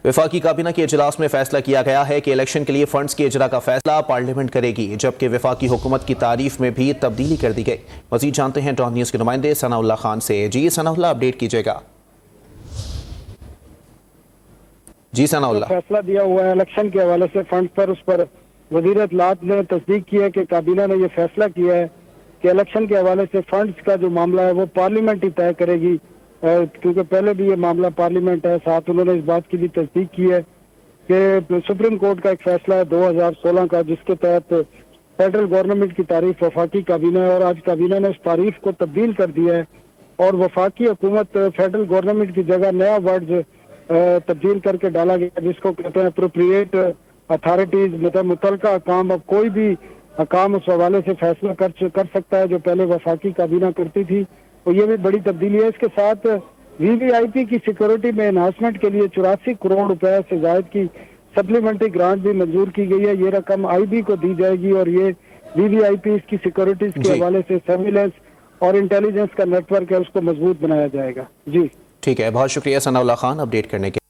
वफाकी काबीना के इजलास में फैसला किया गया है कि इलेक्शन के लिए फंड्स की इजरा का फैसला पार्लियामेंट करेगी, जबकि वफाकी हुकूमत की तारीफ में भी तब्दीली कर दी गई। मजीद जानते हैं डॉन न्यूज़ के नुमाइंदे सनाउल्लाह खान से। जी सनाउल्लाह, अपडेट कीजिएगा। जी सनाउल्लाह, फैसला दिया हुआ है इलेक्शन के हवाले से फंड पर, उस पर वज़ीर इत्तलात ने तस्दीक की है कि काबीना ने यह फैसला किया है कि इलेक्शन के हवाले से फंड्स का जो मामला है वो पार्लियामेंट ही तय करेगी, क्योंकि पहले भी ये मामला पार्लियामेंट है। साथ उन्होंने इस बात की भी तस्दीक की है कि सुप्रीम कोर्ट का एक फैसला है 2016 का, जिसके तहत फेडरल गवर्नमेंट की तारीफ वफाकी काबीना है, और आज काबीना ने उस तारीफ को तब्दील कर दिया है और वफाकी हुकूमत फेडरल गवर्नमेंट की जगह नया वर्ड तब्दील करके डाला गया, जिसको कहते हैं अप्रोप्रिएट अथॉरिटीज। मतलब मुतलका काम, अब कोई भी काम उस हवाले से फैसला कर सकता है जो पहले वफाकी काबीना करती थी, और ये भी बड़ी तब्दीली है। इसके साथ वीवीआईपी की सिक्योरिटी में एनहांसमेंट के लिए 84 करोड़ रुपए से जायद की सप्लीमेंट्री ग्रांट भी मंजूर की गई है। ये रकम आईबी को दी जाएगी और ये वीवीआईपी इसकी सिक्योरिटीज के हवाले से सर्विलेंस और इंटेलिजेंस का नेटवर्क है, उसको मजबूत बनाया जाएगा। जी ठीक है, बहुत शुक्रिया सनाउल्लाह खान अपडेट करने के।